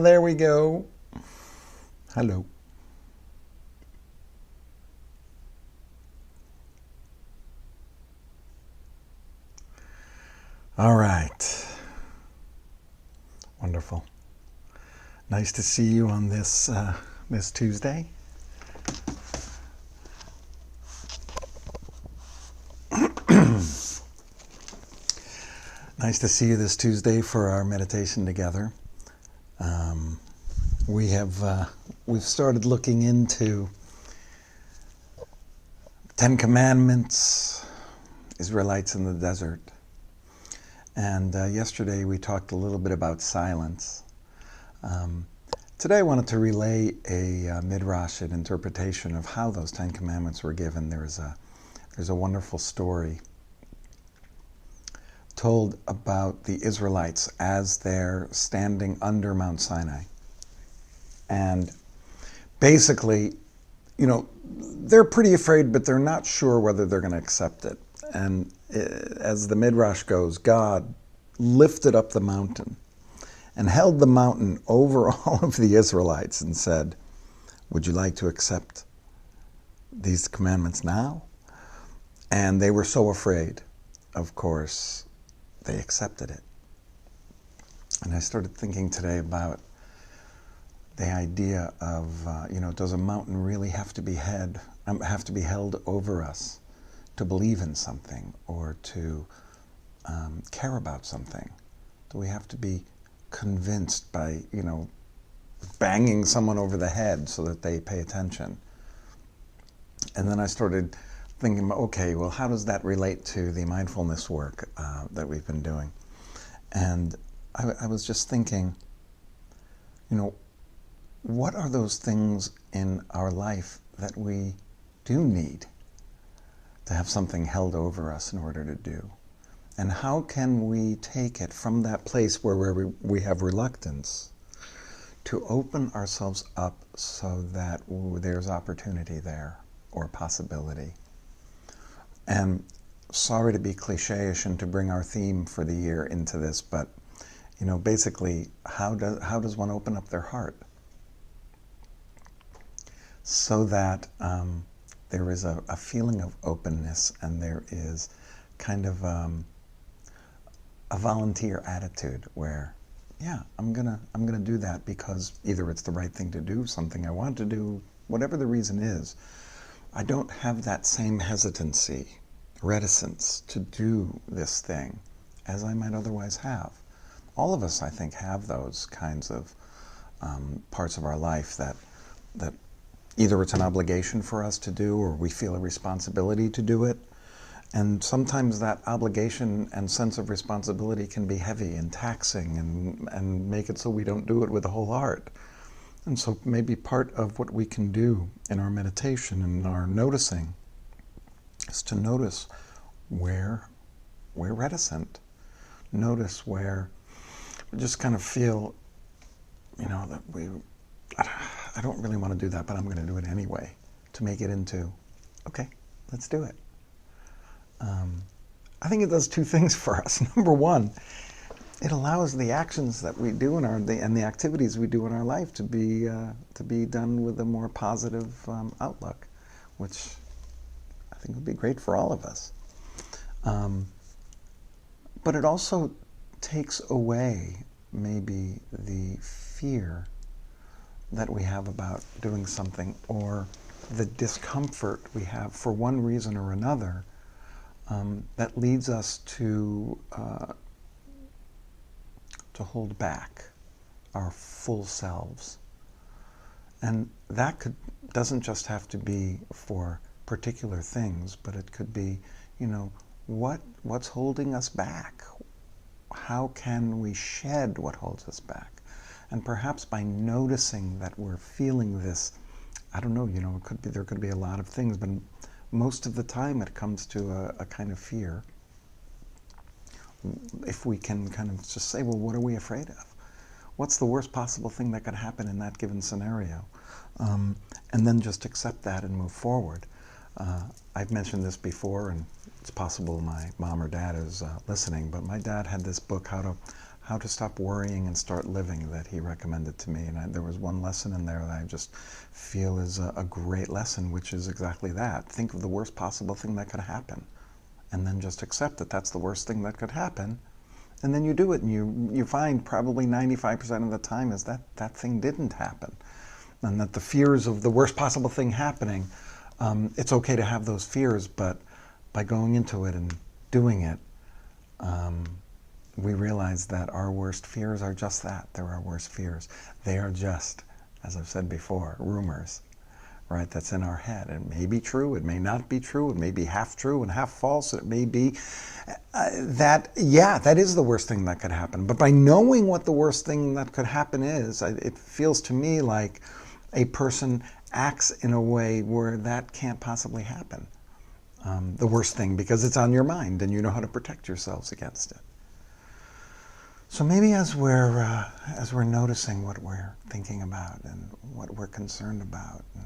There we go. Hello. All right. Wonderful. Nice to see you on this Tuesday. Nice to see you this Tuesday for our meditation together. We've started looking into Ten Commandments, Israelites in the desert, and yesterday we talked a little bit about silence. Today I wanted to relay a midrash, an interpretation of how those Ten Commandments were given. There's a wonderful story told about the Israelites as they're standing under Mount Sinai. And basically, they're pretty afraid, but they're not sure whether they're going to accept it. And as the Midrash goes, God lifted up the mountain and held the mountain over all of the Israelites and said, "Would you like to accept these commandments now?" And they were so afraid, of course, they accepted it. And I started thinking today about the idea of, does a mountain really have to be held over us to believe in something or to care about something? Do we have to be convinced by, banging someone over the head so that they pay attention? And then I started thinking, okay, well, how does that relate to the mindfulness work that we've been doing? And I was just thinking, what are those things in our life that we do need to have something held over us in order to do? And how can we take it from that place where we have reluctance to open ourselves up so that there's opportunity there or possibility? And sorry to be cliche-ish and to bring our theme for the year into this, but basically, how does one open up their heart so that there is a feeling of openness and there is kind of a volunteer attitude where, yeah, I'm gonna do that because either it's the right thing to do, something I want to do, whatever the reason is. I don't have that same hesitancy, reticence to do this thing as I might otherwise have. All of us, I think, have those kinds of parts of our life that either it's an obligation for us to do or we feel a responsibility to do it. And sometimes that obligation and sense of responsibility can be heavy and taxing and make it so we don't do it with the whole heart. And so maybe part of what we can do in our meditation and our noticing is to notice where we're reticent. Notice where we just kind of feel, that I don't really want to do that, but I'm going to do it anyway, to make it into, okay, let's do it. I think it does two things for us. Number one, it allows the actions that we do and the activities we do in our life to be done with a more positive outlook, which I think would be great for all of us. But it also takes away maybe the fear that we have about doing something or the discomfort we have for one reason or another that leads us to hold back our full selves. And that doesn't just have to be for particular things, but it could be, what's holding us back? How can we shed what holds us back? And perhaps by noticing that we're feeling this, I don't know, there could be a lot of things, but most of the time it comes to a kind of fear. If we can kind of just say, well, what are we afraid of? What's the worst possible thing that could happen in that given scenario? And then just accept that and move forward. I've mentioned this before, and it's possible my mom or dad is listening, but my dad had this book, How How to Stop Worrying and Start Living that he recommended to me. And there was one lesson in there that I just feel is a great lesson, which is exactly that. Think of the worst possible thing that could happen, and then just accept that that's the worst thing that could happen. And then you do it, and you find probably 95% of the time is that that thing didn't happen. And that the fears of the worst possible thing happening, it's okay to have those fears, but by going into it and doing it, we realize that our worst fears are just that. They're our worst fears. They are just, as I've said before, rumors, right? That's in our head. It may be true, it may not be true, it may be half true and half false, it may be that is the worst thing that could happen. But by knowing what the worst thing that could happen is, it feels to me like a person acts in a way where that can't possibly happen. The worst thing, because it's on your mind and you know how to protect yourselves against it. So maybe as we're noticing what we're thinking about and what we're concerned about and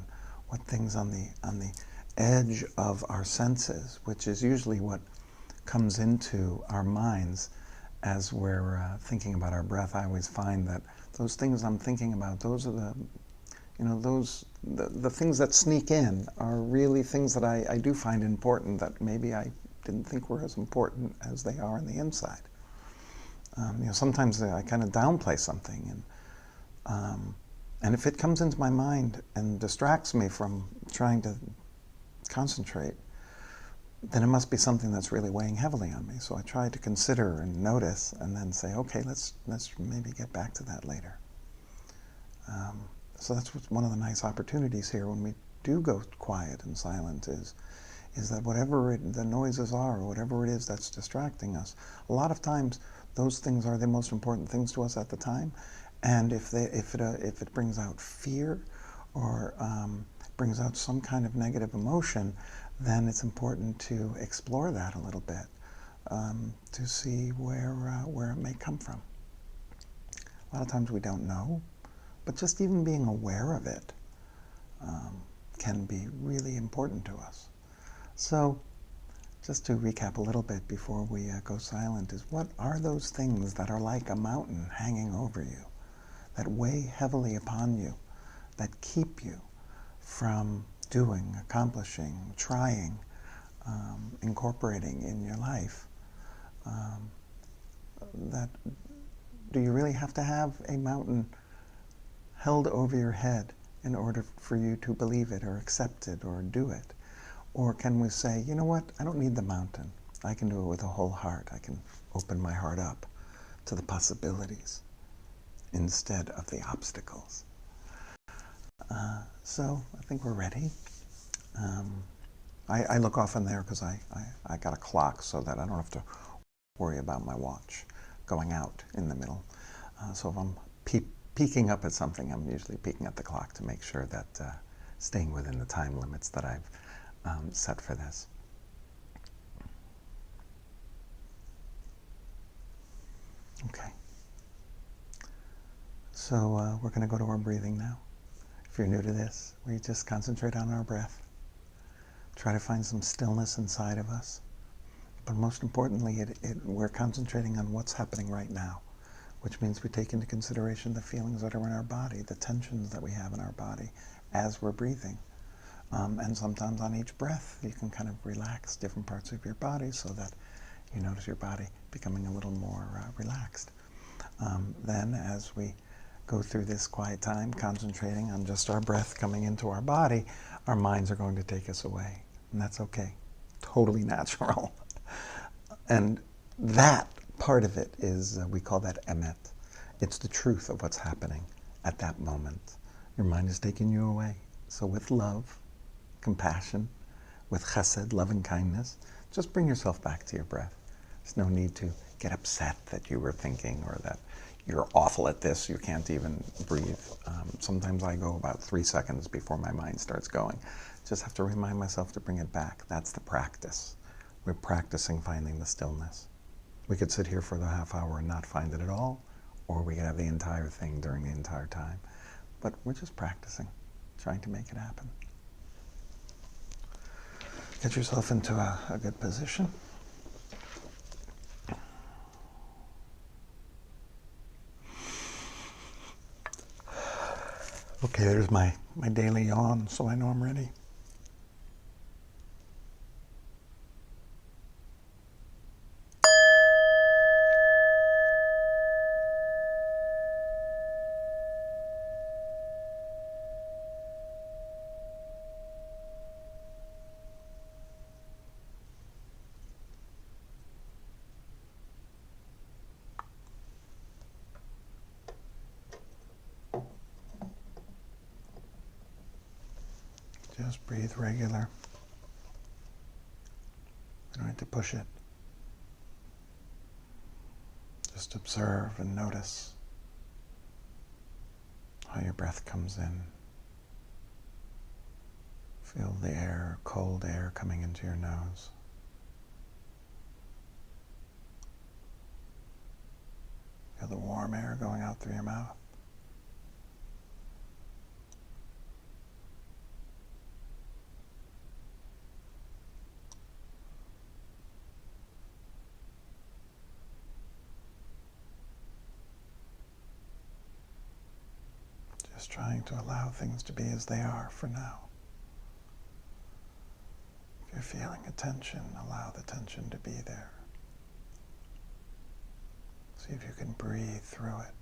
what things on the edge of our senses, which is usually what comes into our minds as we're thinking about our breath, I always find that those things I'm thinking about, those are the things that sneak in are really things that I do find important that maybe I didn't think were as important as they are on the inside. Sometimes I kind of downplay something, and if it comes into my mind and distracts me from trying to concentrate, then it must be something that's really weighing heavily on me. So I try to consider and notice, and then say, okay, let's maybe get back to that later. So that's one of the nice opportunities here when we do go quiet and silent is that whatever the noises are, or whatever it is that's distracting us, a lot of times those things are the most important things to us at the time. And if it brings out fear or brings out some kind of negative emotion, then it's important to explore that a little bit to see where it may come from. A lot of times we don't know, but just even being aware of it can be really important to us. So just to recap a little bit before we go silent is, what are those things that are like a mountain hanging over you, that weigh heavily upon you, that keep you from doing, accomplishing, trying, incorporating in your life? Do you really have to have a mountain held over your head in order for you to believe it or accept it or do it? Or can we say, you know what, I don't need the mountain. I can do it with a whole heart. I can open my heart up to the possibilities instead of the obstacles. So I think we're ready. I look often there because I got a clock so that I don't have to worry about my watch going out in the middle. So if I'm peeking up at something, I'm usually peeking at the clock to make sure that staying within the time limits that I've set for this. Okay. So we're going to go to our breathing now. If you're new to this, we just concentrate on our breath. Try to find some stillness inside of us. But most importantly, we're concentrating on what's happening right now, which means we take into consideration the feelings that are in our body, the tensions that we have in our body as we're breathing. And sometimes on each breath, you can kind of relax different parts of your body so that you notice your body becoming a little more relaxed. Then as we go through this quiet time, concentrating on just our breath coming into our body, our minds are going to take us away. And that's okay. Totally natural. And that part of it is, we call that emet. It's the truth of what's happening at that moment. Your mind is taking you away. So with love, compassion, with chesed, love and kindness, just bring yourself back to your breath. There's no need to get upset that you were thinking or that you're awful at this, you can't even breathe. Sometimes I go about 3 seconds before my mind starts going. Just have to remind myself to bring it back. That's the practice. We're practicing finding the stillness. We could sit here for the half hour and not find it at all, or we could have the entire thing during the entire time. But we're just practicing, trying to make it happen. Get yourself into a good position. Okay, there's my daily yawn, so I know I'm ready. Just breathe regular. You don't need to push it. Just observe and notice how your breath comes in. Feel the air, cold air coming into your nose. Feel the warm air going out through your mouth. Just trying to allow things to be as they are for now. If you're feeling a tension, allow the tension to be there. See if you can breathe through it.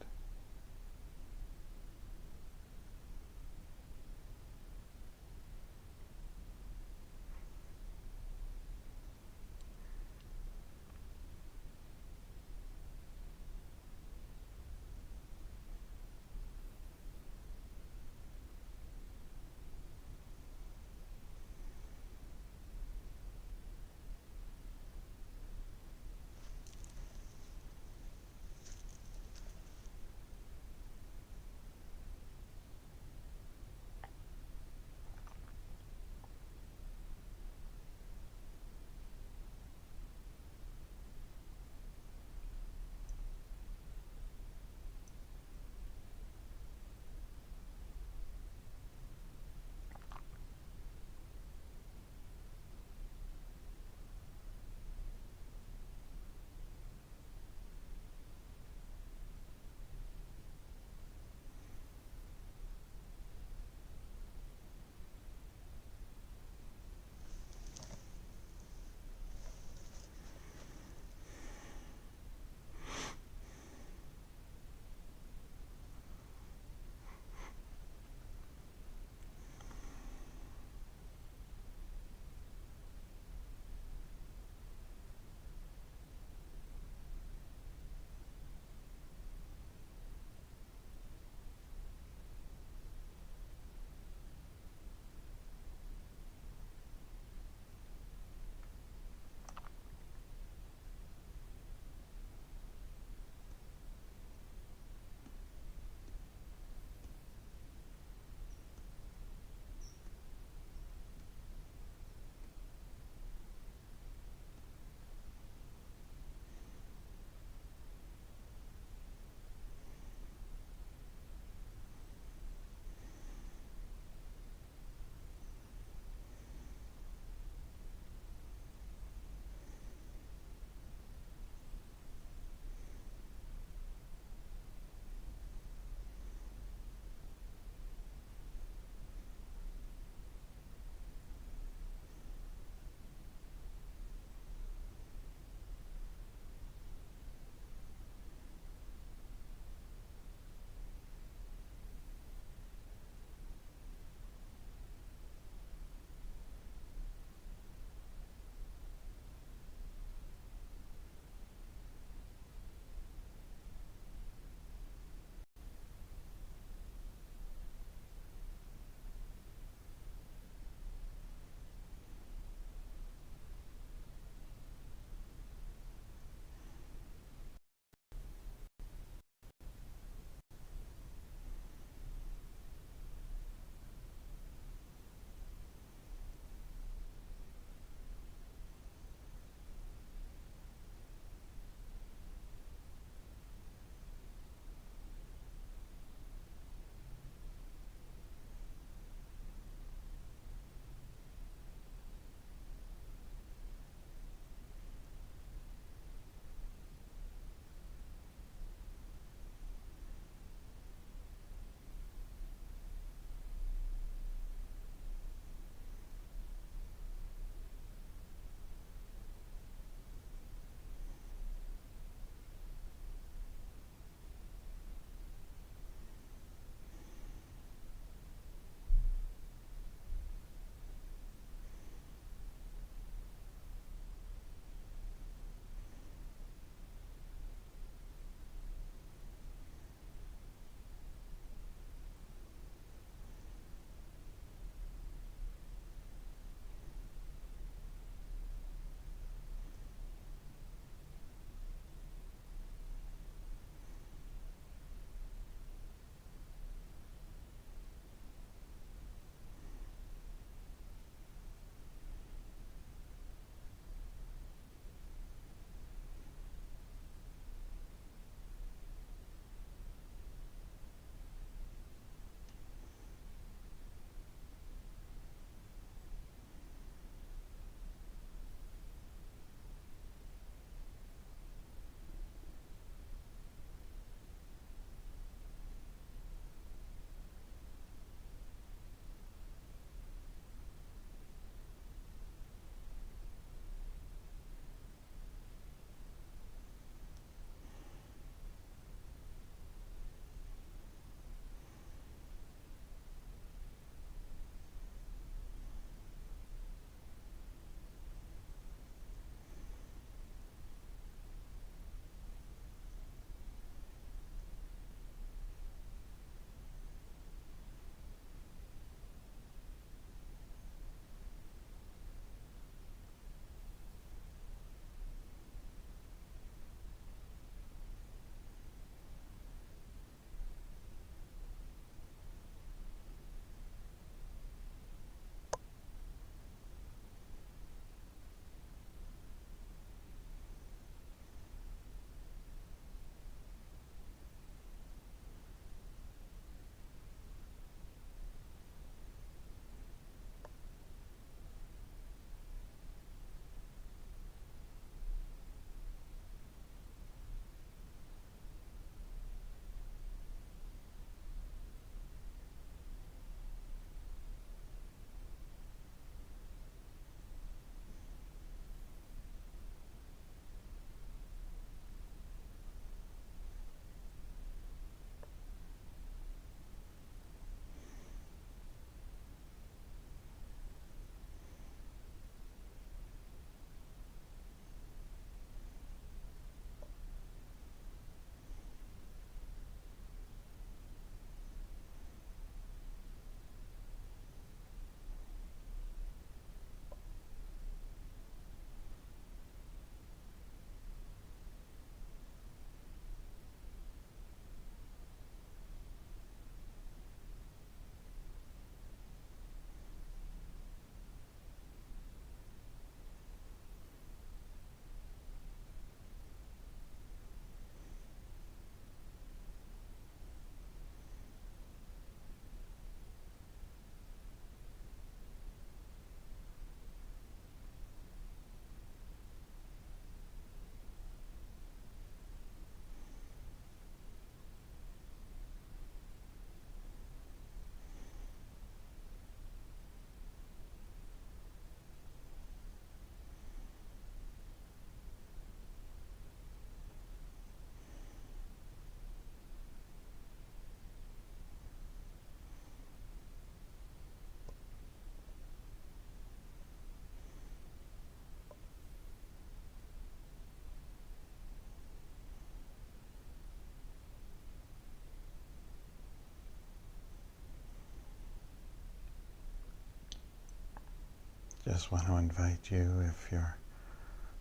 Just want to invite you, if your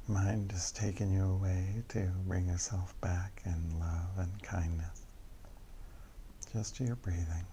mind is taking you away, to bring yourself back in love and kindness, just to your breathing.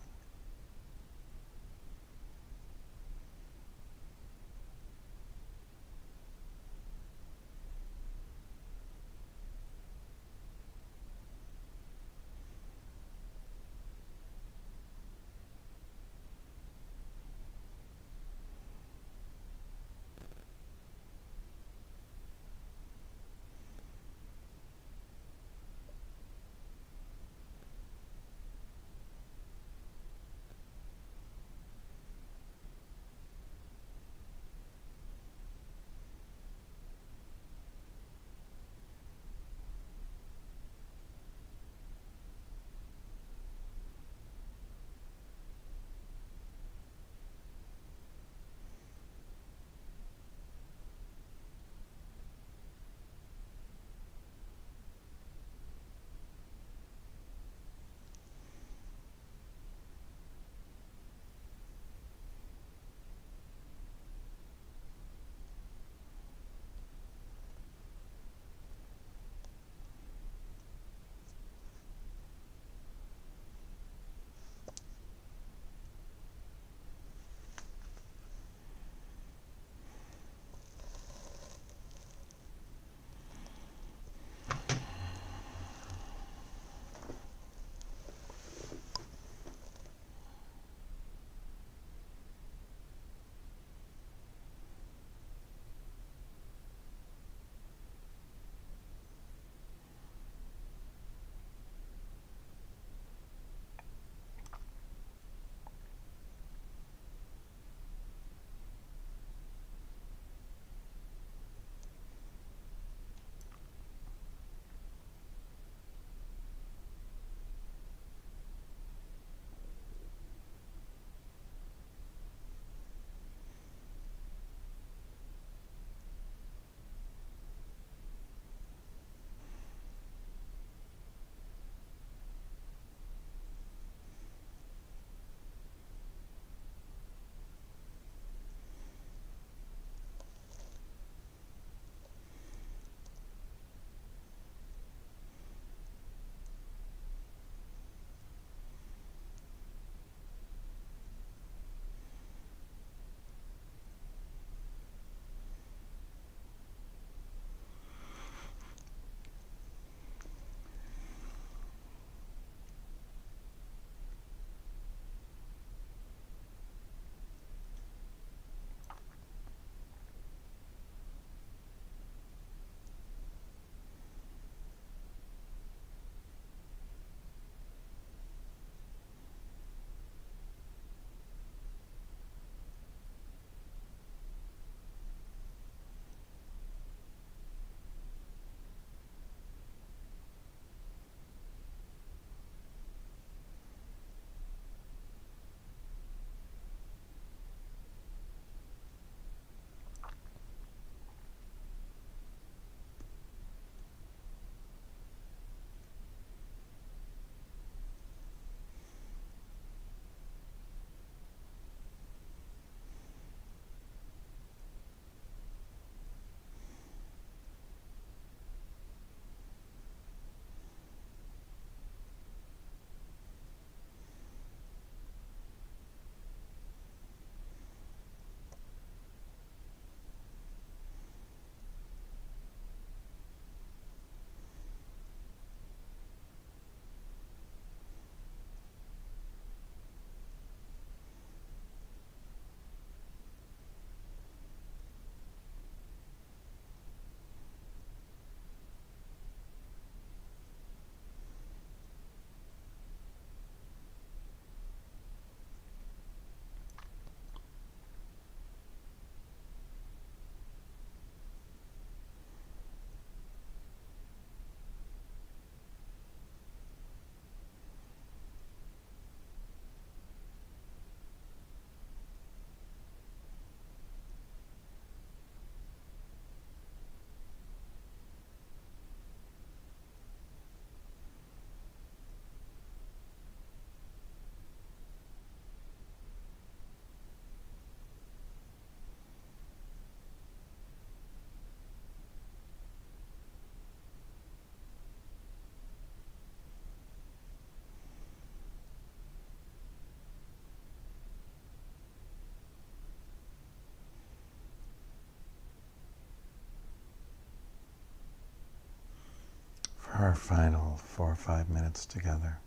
For our final 4 or 5 minutes together,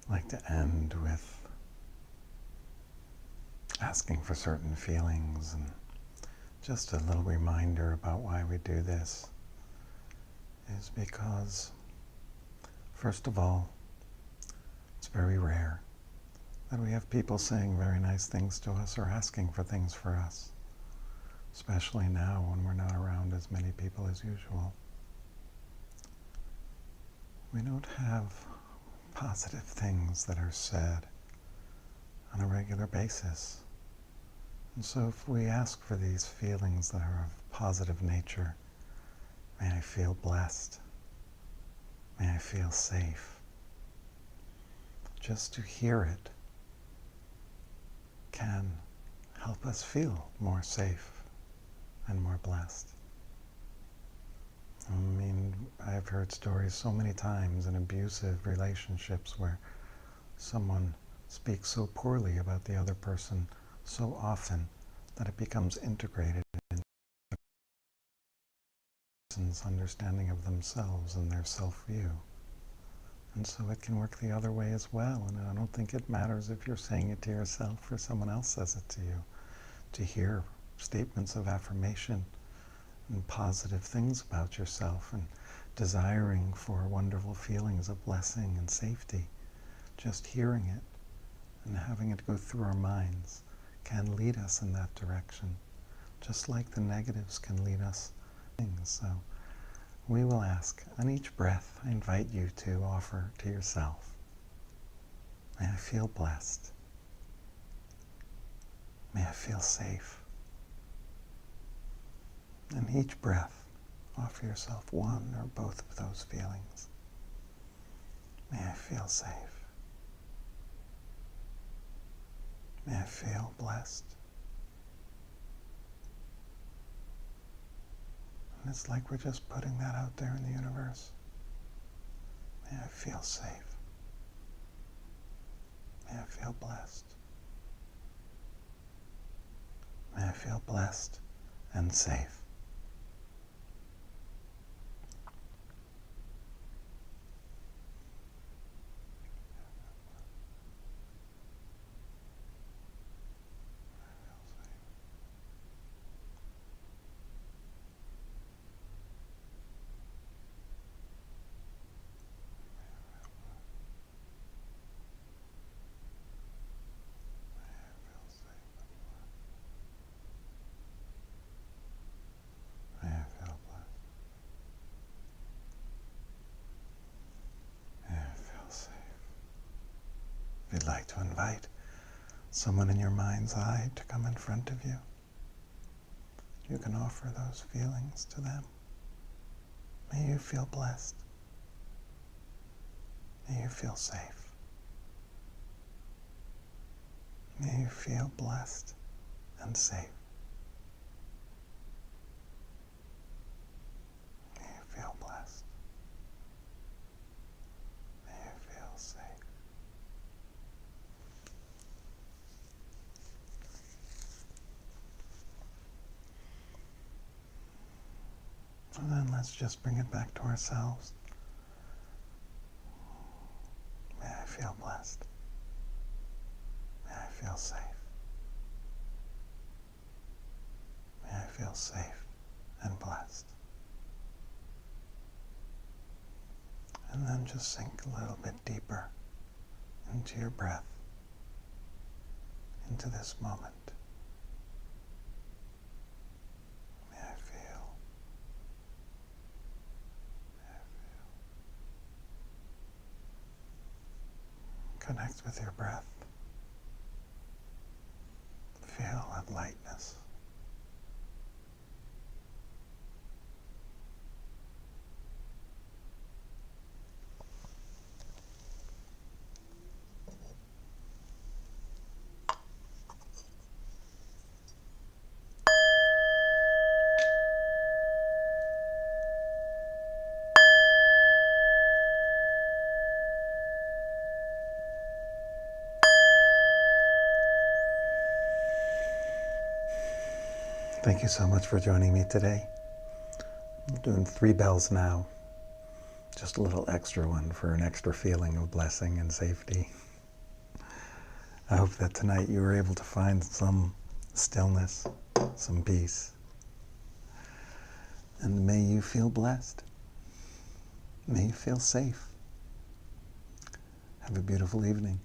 I'd like to end with asking for certain feelings and just a little reminder about why we do this is because, first of all, it's very rare that we have people saying very nice things to us or asking for things for us, especially now when we're not around as many people as usual. We don't have positive things that are said on a regular basis. And so if we ask for these feelings that are of positive nature, may I feel blessed, may I feel safe, just to hear it can help us feel more safe and more blessed. I mean, I've heard stories so many times in abusive relationships where someone speaks so poorly about the other person so often that it becomes integrated into the person's understanding of themselves and their self-view. And so it can work the other way as well. And I don't think it matters if you're saying it to yourself or someone else says it to you. To hear statements of affirmation and positive things about yourself and desiring for wonderful feelings of blessing and safety, just hearing it and having it go through our minds can lead us in that direction, just like the negatives can lead us things. So we will ask on each breath, I invite you to offer to yourself, may I feel blessed, may I feel safe. And each breath, offer yourself one or both of those feelings. May I feel safe. May I feel blessed. And it's like we're just putting that out there in the universe. May I feel safe. May I feel blessed. May I feel blessed and safe. If you'd like to invite someone in your mind's eye to come in front of you, you can offer those feelings to them. May you feel blessed. May you feel safe. May you feel blessed and safe. May you feel blessed. May you feel safe. And then let's just bring it back to ourselves. May I feel blessed. May I feel safe. May I feel safe and blessed. And then just sink a little bit deeper into your breath, into this moment. May I feel. Connect with your breath. Feel that lightness. Thank you so much for joining me today. I'm doing 3 bells now. Just a little extra one for an extra feeling of blessing and safety. I hope that tonight you were able to find some stillness, some peace. And may you feel blessed. May you feel safe. Have a beautiful evening.